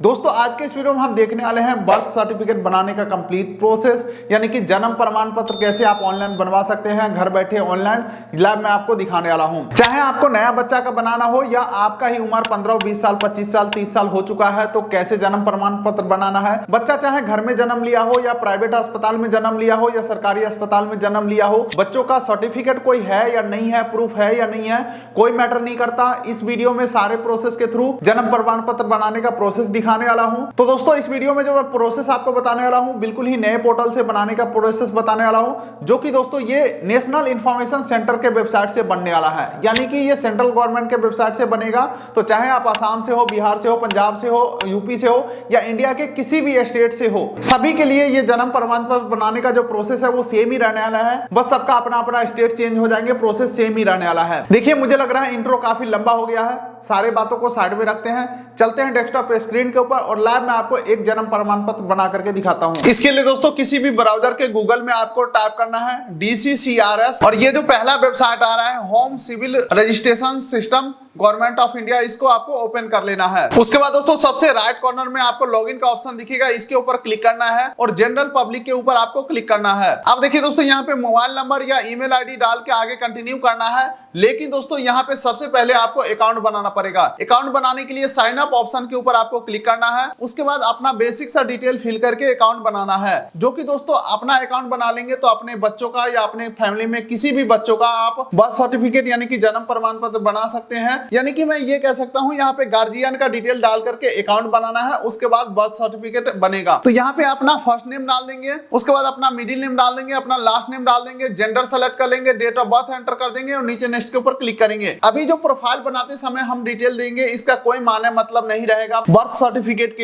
दोस्तों आज के इस वीडियो में हम देखने वाले हैं बर्थ सर्टिफिकेट बनाने का कंप्लीट प्रोसेस, यानी कि जन्म प्रमाण पत्र कैसे आप ऑनलाइन बनवा सकते हैं घर बैठे ऑनलाइन लाइव में आपको दिखाने वाला हूं। चाहे आपको नया बच्चा का बनाना हो या आपका ही उम्र 15, 20 साल, 25 साल, 30 साल हो चुका है तो कैसे जन्म प्रमाण पत्र बनाना है। बच्चा चाहे घर में जन्म लिया हो या प्राइवेट अस्पताल में जन्म लिया हो या सरकारी अस्पताल में जन्म लिया हो, बच्चों का सर्टिफिकेट कोई है या नहीं है, प्रूफ है या नहीं है, कोई मैटर नहीं करता। इस वीडियो में सारे प्रोसेस के थ्रू जन्म प्रमाण पत्र बनाने का प्रोसेस दिखाने वाला हूं। तो दोस्तों इस वीडियो में जो मैं प्रोसेस आपको बताने वाला हूं बिल्कुल ही नए पोर्टल से बनाने का प्रोसेस बताने वाला हूं, जो कि दोस्तों ये नेशनल इंफॉर्मेशन सेंटर के वेबसाइट से बनने वाला है, यानी कि ये सेंट्रल गवर्नमेंट के वेबसाइट से बनेगा। तो चाहे आप आसाम से हो, बिहार से हो, पंजाब से हो, यूपी से हो या इंडिया के किसी भी स्टेट से हो, सभी के लिए ये जन्म प्रमाण पत्र बनाने का जो प्रोसेस है वो सेम ही रहने वाला है। बस सबका अपना अपना स्टेट चेंज हो जाएंगे, प्रोसेस सेम ही रहने वाला है। देखिए मुझे लग रहा है इंट्रो काफी लंबा हो गया है, सारे बातों को साइड में रखते हैं, चलते हैं डेस्कटॉप पे स्क्रीन के ऊपर और लाइव में आपको एक जन्म प्रमाण पत्र बना करके दिखाता हूं। इसके लिए दोस्तों किसी भी ब्राउजर के गूगल में आपको टाइप करना है DCCRS, और ये जो पहला वेबसाइट आ रहा है home civil registration system government of India, इसको आपको ओपन कर लेना है। उसके बाद दोस्तों सबसे राइट कॉर्नर में आपको लॉगिन का ऑप्शन दिखेगा, इसके ऊपर क्लिक करना है और जनरल पब्लिक के ऊपर आपको क्लिक करना है। अब देखिए दोस्तों यहाँ पे मोबाइल नंबर या ईमेल आईडी डाल के आगे कंटिन्यू करना है, लेकिन दोस्तों यहाँ पे सबसे पहले आपको अकाउंट बनाना पड़ेगा। अकाउंट बनाने के लिए साइन अप ऑप्शन के ऊपर आपको क्लिक करना है। उसके बाद अपना बेसिक सा डिटेल फिल करके अकाउंट बनाना है, जो कि दोस्तों अपना अकाउंट बना लेंगे तो अपने बच्चों का या अपने फैमिली में किसी भी बच्चों का आप बर्थ सर्टिफिकेट यानी कि जन्म प्रमाण पत्र बना सकते हैं। यानी कि मैं ये कह सकता हूं यहाँ पे गार्जियन का डिटेल डाल करके अकाउंट बनाना है, उसके बाद बर्थ सर्टिफिकेट बनेगा। तो यहाँ पे अपना फर्स्ट नेम डाल देंगे, उसके बाद अपना मिडिल नेम डाल देंगे, अपना लास्ट नेम डाल देंगे, जेंडर सेलेक्ट कर लेंगे, डेट ऑफ बर्थ एंटर कर देंगे और नीचे नेक्स्ट के ऊपर क्लिक करेंगे। अभी जो प्रोफाइल बनाते समय हम डिटेल देंगे इसका कोई माने मतलब नहीं रहेगा। बर्थ सर्टिफिकेट के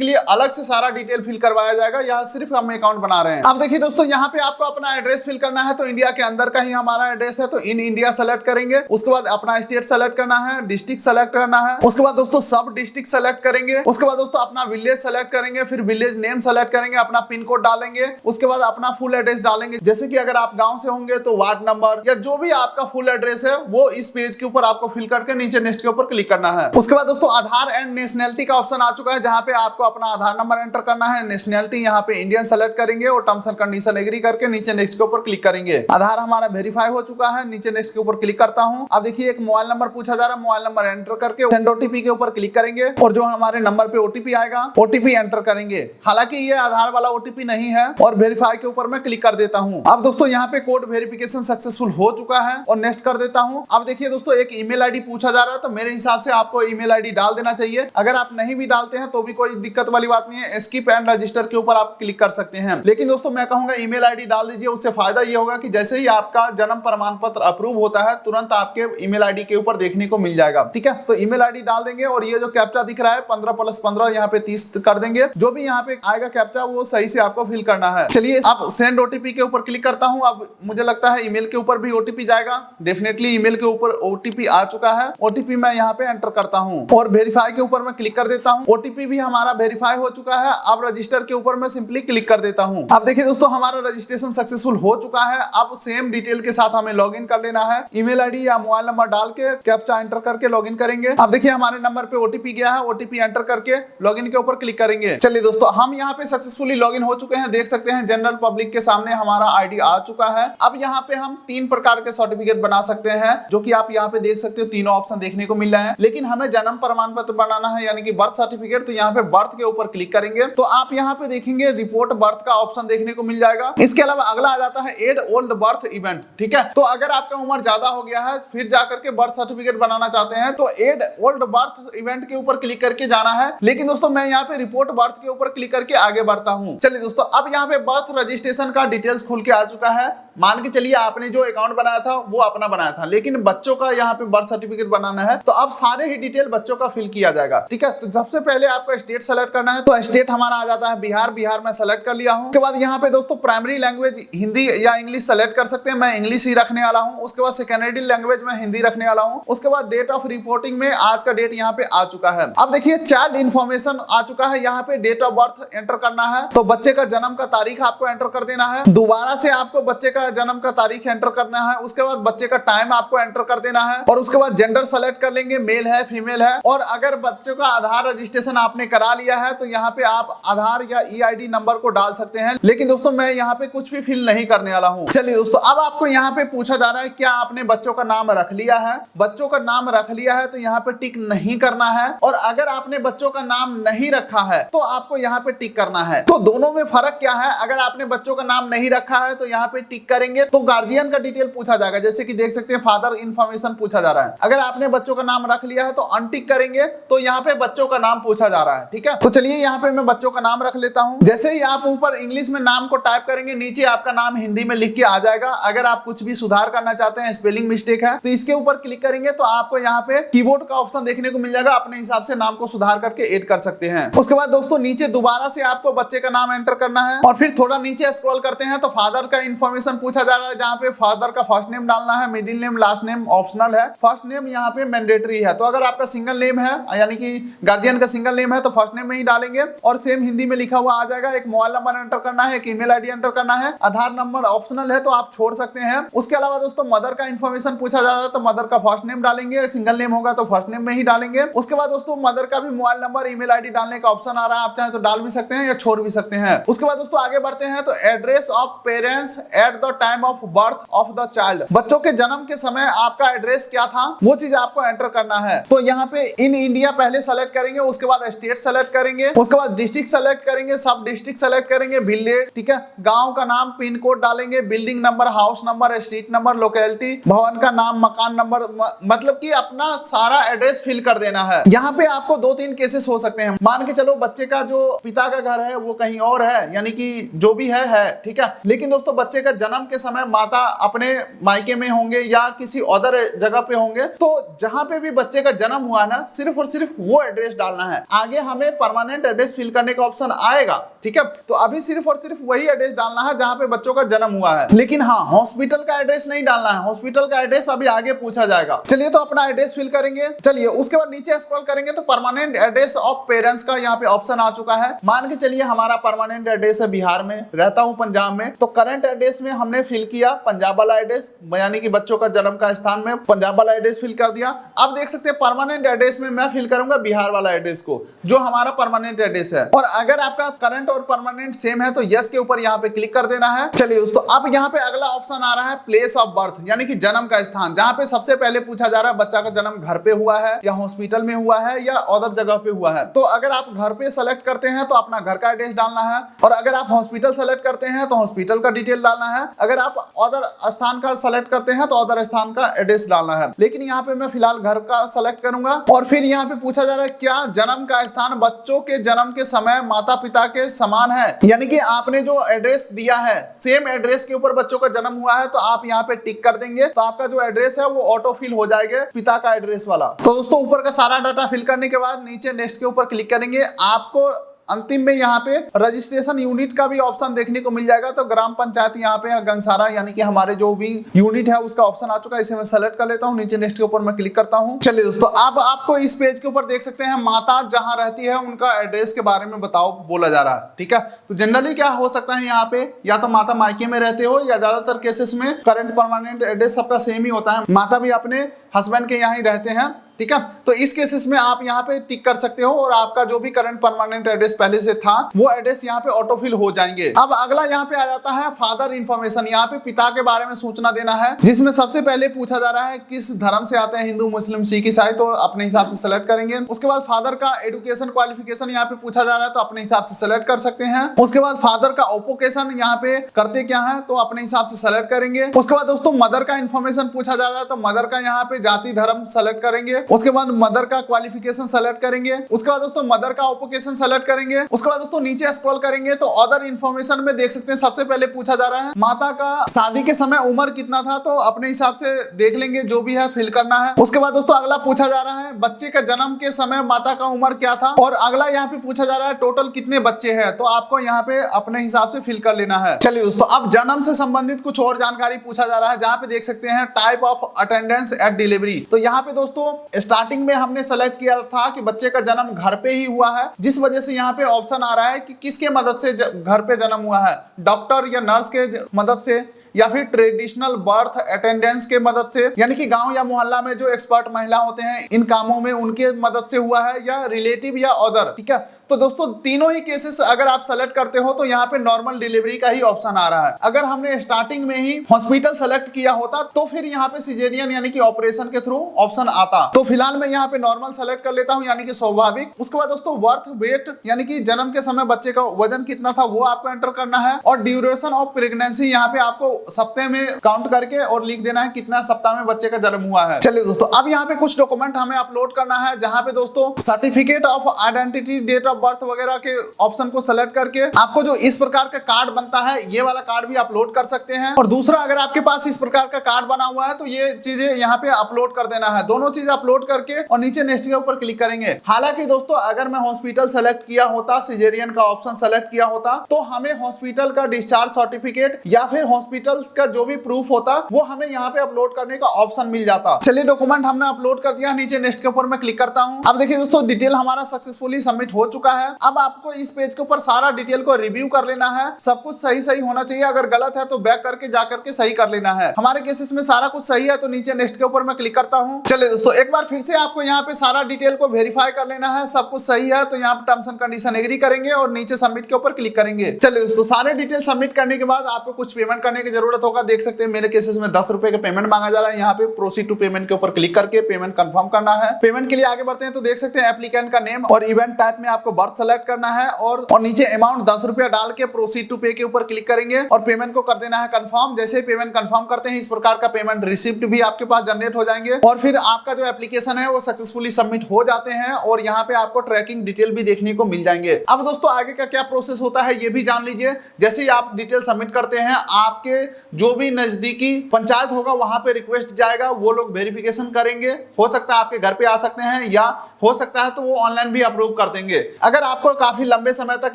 लिए अलग से सारा डिटेल फिल करवाया जाएगा, यहाँ सिर्फ हम अकाउंट बना रहे हैं। अब देखिए दोस्तों यहाँ पे आपको अपना एड्रेस फिल करना है, तो इंडिया के अंदर का ही हमारा एड्रेस है तो इन इंडिया सेलेक्ट करेंगे। उसके बाद अपना स्टेट सेलेक्ट करना है, डिस्ट्रिक्ट सेलेक्ट करना है, उसके बाद दोस्तों सब डिस्ट्रिक्ट सेलेक्ट करेंगे। उसके बाद दोस्तों अपना विलेज सेलेक्ट करेंगे, फिर विलेज नेम सेलेक्ट करेंगे, अपना पिन कोड डालेंगे, उसके बाद अपना फुल एड्रेस डालेंगे। जैसे कि अगर आप गांव से होंगे तो वार्ड नंबर या जो भी आपका फुल एड्रेस है वो इस पेज के ऊपर आपको फिल करके नीचे नेक्स्ट के ऊपर क्लिक करना है। उसके बाद दोस्तों आधार एंड नेशनैलिटी का ऑप्शन आ चुका है, जहां पे आपको अपना आधार नंबर एंटर करना है, नेशनैलिटी यहाँ पे इंडियन सेलेक्ट करेंगे और टर्म्स एंड कंडीशन एग्री करके नीचे नेक्स्ट के ऊपर क्लिक करेंगे। आधार हमारा वेरीफाई हो चुका है, नीचे नेक्स्ट के ऊपर क्लिक करता हूं। अब देखिए एक मोबाइल नंबर पूछा जा रहा है, मोबाइल नंबर एंटर करके सेंड ओटीपी के ऊपर क्लिक करेंगे और जो हमारे नंबर पे ओटीपी आएगा ओटीपी एंटर करेंगे। हालांकि ये आधार वाला ओटीपी नहीं है और वेरीफाई के ऊपर मैं क्लिक कर देता हूं। अब दोस्तों यहाँ पे कोड वेरिफिकेशन सक्सेसफुल हो चुका है और नेक्स्ट कर देता हूं। अब देखिए दोस्तों एक ईमेल आईडी पूछा जा रहा है, तो मेरे हिसाब से आपको ईमेल आईडी डाल देना चाहिए। अगर आप नहीं भी डालते हैं तो भी कोई दिक्कत वाली बात नहीं है, स्किप एंड रजिस्टर के ऊपर आप क्लिक कर सकते हैं। लेकिन दोस्तों मैं कहूंगा ईमेल आईडी डाल दीजिए, उससे फायदा ये होगा कि जैसे ही आपका जन्म प्रमाण पत्र अप्रूव होता है तुरंत आपके ईमेल आईडी के ऊपर देखने को मिल जाएगा। ठीक है, तो ईमेल आईडी डाल देंगे और ये जो कैप्चा दिख रहा है 15 + 15 यहाँ पे 30 कर देंगे। जो भी यहाँ पे आएगा कैप्चा वो सही से आपको फिल करना है। चलिए अब सेंड ओटीपी के ऊपर क्लिक करता हूँ। अब मुझे लगता है ईमेल के ऊपर भी ओटीपी जाएगा, डेफिनेटली ईमेल के ऊपर ओटीपी आ चुका है। ओटीपी मैं यहाँ पे एंटर करता हूँ और वेरीफाई के ऊपर मैं क्लिक कर देता हूँ। ओटीपी भी हमारा वेरीफाई हो चुका है। अब रजिस्टर के ऊपर मैं सिंपली क्लिक कर देता हूँ। अब देखिए दोस्तों हमारा रजिस्ट्रेशन सक्सेसफुल हो चुका है। अब सेम डिटेल के साथ हमें लॉगिन कर लेना है, ईमेल आईडी या मोबाइल नंबर डाल के कैप्चा एंटर करके लॉगिन करेंगे। अब देखिए हमारे नंबर पे ओटीपी गया है, ओटीपी एंटर करके लॉगिन के ऊपर क्लिक करेंगे। चलिए दोस्तों हम यहाँ पे सक्सेसफुली लॉगिन हो चुके हैं, देख सकते हैं जनरल पब्लिक के सामने हमारा आईडी आ चुका है। अब यहाँ पे हम 3 प्रकार के सर्टिफिकेट बना सकते हैं, जो कि आप यहाँ पे देख सकते हो, तीनों ऑप्शन देखने को मिल रहे हैं। लेकिन हमें जन्म प्रमाण पत्र बनाना है यानी कि बर्थ सर्टिफिकेट, तो यहाँ पे बर्थ के ऊपर क्लिक करेंगे तो आप यहाँ पे देखेंगे रिपोर्ट बर्थ का ऑप्शन देखने को मिल जाएगा। इसके अलावा अगला आ जाता है एड ओल्ड बर्थ इवेंट। ठीक है, तो अगर आपका उम्र ज्यादा हो गया है फिर जाकर के बर्थ सर्टिफिकेट बनाना चाहते हैं तो एड ओल्ड बर्थ इवेंट के ऊपर क्लिक करके जाना है। लेकिन दोस्तों मैं यहाँ पे रिपोर्ट बर्थ के ऊपर क्लिक करके आगे बढ़ता हूँ। चलिए दोस्तों अब यहाँ पे बर्थ रजिस्ट्रेशन का डिटेल्स खुल के आ चुका है। मान के चलिए आपने जो अकाउंट बनाया था वो अपना बनाया था, लेकिन बच्चों का यहाँ पे बर्थ सर्टिफिकेट बनाना है तो अब सारे ही डिटेल बच्चों का फिल किया जाएगा। ठीक है, तो सबसे पहले आपको स्टेट सेलेक्ट करना है, तो स्टेट हमारा आ जाता है बिहार। बिहार में सेलेक्ट कर लिया हूँ। उसके बाद यहाँ पे दोस्तों प्राइमरी लैंग्वेज हिंदी या इंग्लिश सेलेक्ट कर सकते हैं, मैं इंग्लिश ही रखने वाला हूँ। उसके बाद सेकेंडरी लैंग्वेज में हिंदी रखने वाला हूँ। हूं। उसके बाद डेट ऑफ रिपोर्टिंग में आज का डेट यहाँ पे आ चुका है। अब देखिए चाइल्ड इन्फॉर्मेशन आ चुका है, यहाँ पे डेट ऑफ बर्थ एंटर करना है, तो बच्चे का जन्म का तारीख आपको एंटर कर देना है। दोबारा से आपको बच्चे का जन्म का तारीख एंटर करना है। उसके बाद बच्चे का टाइम आपको एंटर कर देना है और उसके बाद जेंडर सेलेक्ट कर लेंगे, मेल है फीमेल है। और अगर बच्चों का आधार रजिस्ट्रेशन आपने करा लिया है तो यहाँ पे आप आधार या EID नंबर को डाल सकते हैं। लेकिन दोस्तों मैं यहाँ पे कुछ भी फिल नहीं करने वाला हूँ। चलिए दोस्तों, अब आपको यहाँ पे पूछा जा रहा है क्या आपने बच्चों का नाम रख लिया है। बच्चों का नाम रख लिया है तो यहाँ पे टिक नहीं करना है, और अगर आपने बच्चों का नाम नहीं रखा है तो आपको यहाँ पे टिक करना है। तो दोनों में फर्क क्या है? अगर आपने बच्चों का नाम नहीं रखा है तो यहाँ पे टिक करेंगे तो गार्जियन का डिटेल पूछा जाएगा, जैसे कि देख सकते हैं फादर इन्फॉर्मेशन पूछा जा रहा है। अगर आपने बच्चों का नाम रख लिया है तो अनटिक करेंगे तो यहाँ पे बच्चों का नाम पूछा जा रहा है। ठीक है, तो चलिए यहाँ पे मैं बच्चों का नाम रख लेता हूँ। जैसे ही आप ऊपर इंग्लिश में नाम को टाइप करेंगे नीचे आपका नाम हिंदी में लिख के आ जाएगा। अगर आप कुछ भी सुधार करना चाहते हैं, स्पेलिंग मिस्टेक है, तो इसके ऊपर क्लिक करेंगे तो आपको यहाँ पे कीबोर्ड का ऑप्शन देखने को मिल जाएगा। अपने हिसाब से नाम को सुधार करके ऐड कर सकते हैं। उसके बाद दोस्तों नीचे दोबारा से आपको बच्चे का नाम एंटर करना है और फिर थोड़ा नीचे स्क्रॉल करते हैं तो फादर का इन्फॉर्मेशन पूछा जा रहा है, जहाँ पे फादर का फर्स्ट नेम डालना है, middle name, last name optional है, फर्स्ट नेम यहाँ पे मैंडेटरी है। तो अगर आपका सिंगल नेम है यानी कि गार्जियन का सिंगल नेम है तो फर्स्ट नेम में ही डालेंगे और सेम हिंदी में लिखा हुआ आ जाएगा। एक मोबाइल नंबर एंटर करना है, एक ईमेल आईडी एंटर करना है, आधार नंबर ऑप्शनल है तो आप छोड़ सकते हैं। उसके अलावा दोस्तों मदर का इन्फॉर्मेशन पूछा जा रहा है तो मदर का फर्स्ट नेम डालेंगे, सिंगल नेम होगा तो फर्स्ट नेम में ही डालेंगे। उसके बाद दोस्तों मदर का भी मोबाइल नंबर, ईमेल आईडी डालने का ऑप्शन आ रहा है, आप चाहे तो डाल भी सकते हैं या छोड़ भी सकते हैं। उसके बाद दोस्तों आगे बढ़ते हैं तो address of parents at the time of birth of the child, बच्चों के जन्म के समय आपका एड्रेस क्या था वो चीज आपको एंटर करना है। तो यहाँ पे इन इंडिया पहले सेलेक्ट करेंगे, उसके बाद स्टेट सेलेक्ट करेंगे, उसके बाद डिस्ट्रिक्ट सेलेक्ट करेंगे, सब डिस्ट्रिक्ट सेलेक्ट करेंगे, विलेज, ठीक है, गांव का नाम, पिन कोड डालेंगे, building number, house number, street number, locality, भवन का नाम, मकान नंबर, मतलब कि अपना सारा एड्रेस फिल कर देना है। यहाँ पे आपको 2-3 केसेस हो सकते हैं। मान के चलो बच्चे का जो पिता का घर है वो कहीं और है, यानी कि जो भी है, ठीक है, लेकिन दोस्तों बच्चे का जन्म के समय माता अपने मायके में होंगे या किसी अदर जगह पे होंगे, तो जहां पे भी बच्चे का जन्म हुआ ना सिर्फ और सिर्फ वो एड्रेस डालना है। आगे हमें परमानेंट एड्रेस फिल करने का ऑप्शन आएगा, ठीक है, तो अभी सिर्फ और सिर्फ वही एड्रेस डालना है जहां पे बच्चों का जन्म हुआ है। लेकिन हाँ, हॉस्पिटल का एड्रेस नहीं डालना है, हॉस्पिटल का एड्रेस अभी आगे पूछा जाएगा। चलिए तो अपना एड्रेस फिल करेंगे। चलिए उसके बाद नीचे स्क्रॉल करेंगे तो परमानेंट एड्रेस ऑफ पेरेंट्स का यहाँ पे ऑप्शन आ चुका है। मान के चलिए हमारा परमानेंट एड्रेस है बिहार में, रहता हूँ पंजाब में, तो करंट एड्रेस में हमने फिल किया पंजाब वाला एड्रेस, यानी कि बच्चों का जन्म का स्थान में पंजाब वाला एड्रेस फिल कर दिया। अब देख सकते हैं परमानेंट एड्रेस में मैं फिल करूंगा बिहार वाला एड्रेस को, जो हमारा परमानेंट एड्रेस है। और अगर आपका करंट और परमानेंट सेम है तो यस के ऊपर यहाँ पे क्लिक कर देना है। चलिए दोस्तों, अब यहाँ पे अगला ऑप्शन आ रहा है प्लेस ऑफ बर्थ, यानी कि जन्म का स्थान, जहाँ पे सबसे पहले पूछा जा रहा है बच्चा का जन्म घर पे हुआ है या हॉस्पिटल में हुआ है या अदर जगह पे हुआ है। तो अगर आप घर पे सेलेक्ट करते हैं तो अपना घर का एड्रेस डालना है, और अगर आप हॉस्पिटल सेलेक्ट करते हैं तो हॉस्पिटल का डिटेल डालना है, अगर आप अदर स्थान का सेलेक्ट करते हैं तो अदर स्थान का एड्रेस डालना है। लेकिन यहाँ पे मैं फिलहाल घर का सेलेक्ट करूंगा। और फिर यहाँ पे पूछा जा रहा है क्या जन्म का स्थान बच्चों के जन्म के समय माता पिता के समान है, यानी कि आपने जो एड्रेस दिया है सेम एड्रेस के ऊपर बच्चों का जन्म हुआ है, तो आप यहाँ पे टिक कर देंगे तो आपका जो एड्रेस है वो ऑटो फिल हो जाएगा पिता का एड्रेस वाला। तो दोस्तों ऊपर का सारा डाटा फिल करने के बाद नीचे नेक्स्ट के ऊपर क्लिक करेंगे। आपको अंतिम में यहाँ पे रजिस्ट्रेशन यूनिट का भी ऑप्शन देखने को मिल जाएगा। तो ग्राम पंचायत यहाँ पे गंगसारा, यानी कि हमारे जो भी यूनिट है उसका ऑप्शन आ चुका है, इसे मैं सेलेक्ट कर लेता हूँ। नीचे नेक्स्ट के ऊपर मैं क्लिक करता हूँ। चलिए दोस्तों, अब आपको इस पेज के ऊपर देख सकते हैं माता जहाँ रहती है उनका एड्रेस के बारे में बताओ बोला जा रहा है, ठीक है। तो जनरली क्या हो सकता है यहाँ पे, या तो माता मायके में रहते हो या ज्यादातर केसेस में करंट परमानेंट एड्रेस सबका सेम ही होता है, माता भी अपने हस्बैंड के यहाँ ही रहते हैं, ठीक है। तो इस केसेस में आप यहाँ पे टिक कर सकते हो और आपका जो भी करंट परमानेंट एड्रेस पहले से था वो एड्रेस यहाँ पे ऑटो फिल हो जाएंगे। अब अगला यहाँ पे आ जाता है फादर इन्फॉर्मेशन। यहाँ पे पिता के बारे में सूचना देना है, जिसमें सबसे पहले पूछा जा रहा है किस धर्म से आते हैं, हिंदू, मुस्लिम, सिख, ईसाई, तो अपने हिसाब से सेलेक्ट करेंगे। उसके बाद फादर का एजुकेशन क्वालिफिकेशन यहाँ पे पूछा जा रहा है, तो अपने हिसाब से सेलेक्ट कर सकते हैं। उसके बाद फादर का ऑक्युपेशन यहाँ पे करते क्या है, तो अपने हिसाब से सेलेक्ट करेंगे। उसके बाद दोस्तों मदर का इन्फॉर्मेशन पूछा जा रहा है, तो मदर का यहाँ पे जाति धर्म सेलेक्ट करेंगे। उसके बाद मदर का क्वालिफिकेशन सेलेक्ट करेंगे। उसके बाद दोस्तों मदर का ऑक्यूपेशन सेलेक्ट करेंगे। उसके बाद दोस्तों नीचे स्क्रॉल करेंगे तो अदर इन्फॉर्मेशन में देख सकते हैं सबसे पहले पूछा जा रहा है माता का शादी के समय उम्र कितना था, तो अपने हिसाब से देख लेंगे, जो भी है फिल करना है। उसके बाद दोस्तों अगला पूछा जा रहा है बच्चे का जन्म के समय माता का उम्र क्या था, और अगला यहाँ पे पूछा जा रहा है टोटल कितने बच्चे हैं, तो आपको यहाँ पे अपने हिसाब से फिल कर लेना है। चलिए दोस्तों अब जन्म से संबंधित कुछ और जानकारी पूछा जा रहा है, जहाँ पे देख सकते हैं type of attendance eight delivery. तो यहाँ पे दोस्तों स्टार्टिंग में हमने सेलेक्ट किया था कि बच्चे का जन्म घर पे ही हुआ है, जिस वजह से यहाँ पे ऑप्शन आ रहा है कि किसके मदद से घर पे जन्म हुआ है, डॉक्टर या नर्स के मदद से, या फिर ट्रेडिशनल बर्थ अटेंडेंस के मदद से, यानी कि गांव या मोहल्ला में जो एक्सपर्ट महिला होते हैं इन कामों में उनके मदद से हुआ है, या रिलेटिव या अदर। ठीक है, तो दोस्तों तीनों ही केसेस अगर आप सेलेक्ट करते हो तो यहाँ पे नॉर्मल डिलीवरी का ही ऑप्शन आ रहा है। अगर हमने स्टार्टिंग में ही हॉस्पिटल सेलेक्ट किया होता तो फिर यहाँ पे सिजेरियन यानी कि ऑपरेशन के थ्रू ऑप्शन आता। तो फिलहाल मैं यहाँ पे नॉर्मल सेलेक्ट कर लेता हूँ, यानी कि स्वाभाविक। उसके बाद दोस्तों बर्थ वेट यानी कि जन्म के समय बच्चे का वजन कितना था वो आपको एंटर करना है, और ड्यूरेशन ऑफ प्रेगनेंसी यहाँ पे आपको सप्ताह में काउंट करके और लिख देना है कितना सप्ताह में बच्चे का जन्म हुआ है। चलिए दोस्तों अब यहाँ पे कुछ डॉक्यूमेंट हमें अपलोड करना है, जहाँ पे दोस्तों certificate of identity, date of birth वगैरह के ऑप्शन को सेलेक्ट करके आपको जो इस प्रकार का कार्ड बनता है ये वाला कार्ड भी अपलोड कर सकते हैं। और दूसरा अगर आपके पास इस प्रकार का कार्ड बना हुआ है तो ये चीजें यहाँ पे अपलोड कर देना है। दोनों चीज अपलोड करके और नीचे नेक्स्ट के ऊपर क्लिक करेंगे। हालांकि दोस्तों अगर मैं हॉस्पिटल सेलेक्ट किया होता, सिजेरियन का ऑप्शन सेलेक्ट किया होता, तो हमें हॉस्पिटल का डिस्चार्ज सर्टिफिकेट या फिर हॉस्पिटल का जो भी प्रूफ होता वो हमें यहाँ पे अपलोड करने का ऑप्शन मिल जाता। चलिए डॉक्यूमेंट हमने अपलोड कर दिया, नीचे नेक्स्ट के ऊपर मैं क्लिक करता हूँ। अब देखिए दोस्तों डिटेल हमारा सक्सेसफुली सबमिट हो चुका है। अब आपको इस पेज के ऊपर सारा डिटेल को रिव्यू कर लेना है, सब कुछ सही सही होना चाहिए, अगर गलत है तो बैक करके जा करके सही कर लेना है। हमारे केसेस में सारा कुछ सही है तो नीचे नेक्स्ट के ऊपर मैं क्लिक करता हूँ। चलिए दोस्तों एक बार फिर से आपको यहाँ पे सारा डिटेल को वेरीफाई कर लेना है, सब कुछ सही है तो यहाँ पे टर्म्स एंड कंडीशन एग्री करेंगे और नीचे सबमिट के ऊपर क्लिक करेंगे। चलिए दोस्तों सारे डिटेल सबमिट करने के बाद आपको कुछ पेमेंट करने की जरूरत होगा। देख सकते हैं मेरे केसेस में 10 रुपए का पेमेंट मांगा जा रहा है। यहाँ पे प्रोसीड टू पेमेंट के ऊपर क्लिक करके पेमेंट कंफर्म करना है। पेमेंट के लिए आगे बढ़ते हैं तो देख सकते हैं एप्लीकेंट का नेम और इवेंट टाइप में आपको बर्थ सेलेक्ट करना है, और नीचे अमाउंट 10 रुपया डाल के प्रोसीड टू पे के ऊपर क्लिक करेंगे और पेमेंट को कर देना है कंफर्म। जैसे ही पेमेंट कंफर्म करते हैं इस प्रकार का पेमेंट रिसिप्ट भी आपके पास जनरेट हो जाएंगे, और फिर आपका जो एप्लीकेशन है वो सक्सेसफुली सबमिट हो जाते हैं, और यहाँ पे आपको ट्रैकिंग डिटेल भी देखने को मिल जाएंगे। अब दोस्तों आगे का क्या प्रोसेस होता है ये भी जान लीजिए। जैसे ही आप डिटेल सबमिट करते हैं आपके जो भी नजदीकी पंचायत होगा वहां पे रिक्वेस्ट जाएगा, वो लोग वेरिफिकेशन करेंगे। हो सकता है आपके घर पे आ सकते हैं, या हो सकता है तो वो ऑनलाइन भी अप्रूव कर देंगे। अगर आपको काफी लंबे समय तक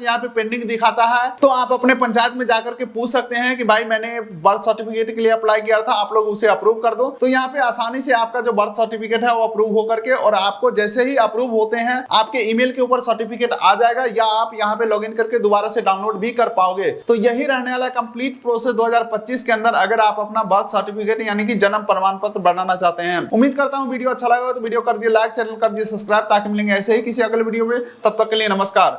यहाँ पे पेंडिंग दिखाता है तो आप अपने पंचायत में जाकर के पूछ सकते हैं कि भाई मैंने बर्थ सर्टिफिकेट के लिए अप्लाई किया था, आप लोग उसे अप्रूव कर दो। तो यहाँ पे आसानी से आपका जो बर्थ सर्टिफिकेट है वो अप्रूव होकर के, और आपको जैसे ही अप्रूव होते हैं आपके ईमेल के ऊपर सर्टिफिकेट आ जाएगा, या आप यहाँ पे लॉगिन करके दोबारा से डाउनलोड भी कर पाओगे। तो यही रहने वाला कंप्लीट प्रोसेस 2025 के अंदर, अगर आप अपना बर्थ सर्टिफिकेट यानी कि जन्म प्रमाण पत्र बनाना चाहते हैं। उम्मीद करता हूँ वीडियो अच्छा लगा तो वीडियो कर दिए लाइक, चैनल कर दिए सब्सक्राइब, ताकि मिलेंगे ऐसे ही किसी अगले वीडियो में। तब तक के लिए नमस्कार।